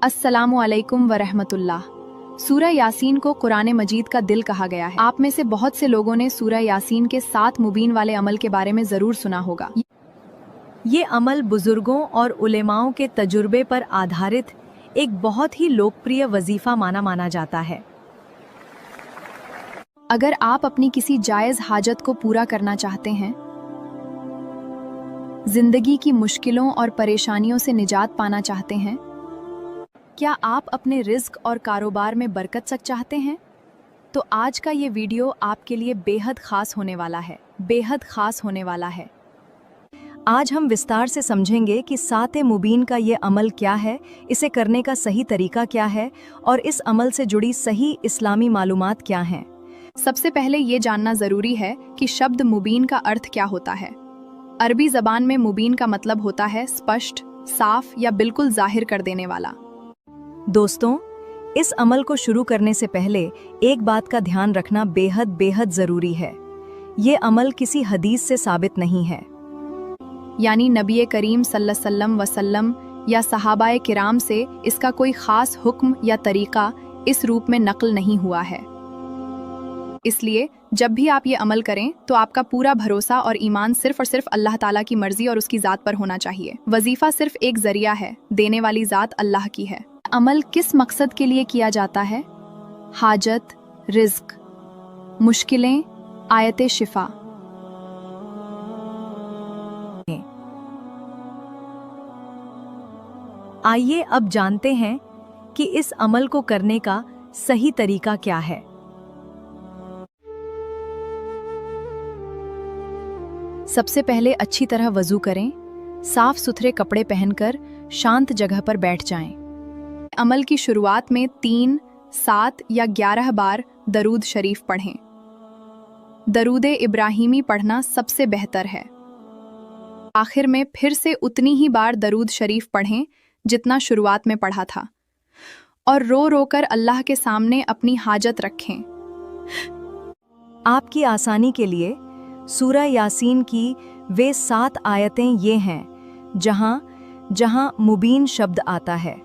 अस्सलामु अलैकुम वरहमतुल्लाह। सूरह यासीन को कुरान मजीद का दिल कहा गया है। आप में से बहुत से लोगों ने सूरह यासीन के 7 मुबीन वाले अमल के बारे में ज़रूर सुना होगा। ये अमल बुजुर्गों और उलेमाओं के तजुर्बे पर आधारित एक बहुत ही लोकप्रिय वजीफा माना जाता है। अगर आप अपनी किसी जायज़ हाजत को पूरा करना चाहते हैं, जिंदगी की मुश्किलों और परेशानियों से निजात पाना चाहते हैं, क्या आप अपने रिज्क और कारोबार में बरकत चाहते हैं, तो आज का ये वीडियो आपके लिए बेहद ख़ास होने वाला है। आज हम विस्तार से समझेंगे कि 7 मुबीन का ये अमल क्या है, इसे करने का सही तरीका क्या है और इस अमल से जुड़ी सही इस्लामी मालूमात क्या हैं। सबसे पहले ये जानना ज़रूरी है कि शब्द मुबीन का अर्थ क्या होता है। अरबी ज़बान में मुबीन का मतलब होता है स्पष्ट, साफ या बिल्कुल जाहिर कर देने वाला। दोस्तों, इस अमल को शुरू करने से पहले एक बात का ध्यान रखना बेहद ज़रूरी है। ये अमल किसी हदीस से साबित नहीं है, यानी नबी करीम सल्लल्लाहु अलैहि वसल्लम या सहाबाए किराम से इसका कोई ख़ास हुक्म या तरीका इस रूप में नकल नहीं हुआ है। इसलिए जब भी आप ये अमल करें तो आपका पूरा भरोसा और ईमान सिर्फ और सिर्फ अल्लाह ताला की मर्जी और उसकी ज़ात पर होना चाहिए। वजीफ़ा सिर्फ एक ज़रिया है, देने वाली ज़ात अल्लाह की है। अमल किस मकसद के लिए किया जाता है? हाजत, रिज्क, मुश्किलें, आयते शिफा। आइए अब जानते हैं कि इस अमल को करने का सही तरीका क्या है। सबसे पहले अच्छी तरह वजू करें, साफ सुथरे कपड़े पहनकर शांत जगह पर बैठ जाएं। अमल की शुरुआत में 3, 7 या 11 बार दरूद शरीफ पढ़ें। दरूद इब्राहिमी पढ़ना सबसे बेहतर है। आखिर में फिर से उतनी ही बार दरूद शरीफ पढ़ें जितना शुरुआत में पढ़ा था, और रो रो कर अल्लाह के सामने अपनी हाजत रखें। आपकी आसानी के लिए सूरह यासीन की वे 7 आयतें ये हैं जहां मुबीन शब्द आता है।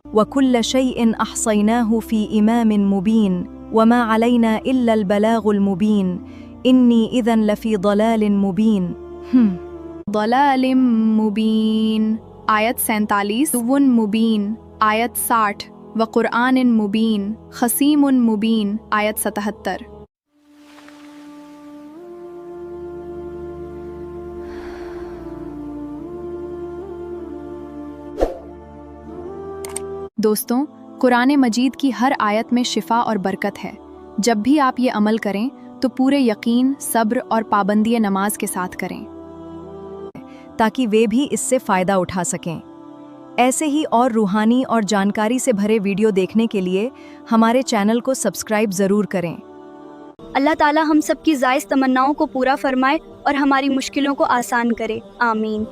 वकुल्ल शैइन अहसैनाहु फी इमामिन मुबीन वमा अलैना इल्लल बलागुल मुबीन इन्नी इज़न लफी दलालिन मुबीन। दलालिम मुबीन आयत 47, वुन मुबीन आयत 60, व कुरआनिन मुबीन खसीमुन मुबीन आयत 77। दोस्तों, कुरान मजीद की हर आयत में शिफा और बरकत है। जब भी आप ये अमल करें तो पूरे यकीन, सब्र और पाबंदी नमाज के साथ करें, ताकि वे भी इससे फ़ायदा उठा सकें। ऐसे ही और रूहानी और जानकारी से भरे वीडियो देखने के लिए हमारे चैनल को सब्सक्राइब ज़रूर करें। अल्लाह ताला हम सब की जायज़ तमन्नाओं को पूरा फरमाए और हमारी मुश्किलों को आसान करे। आमीन।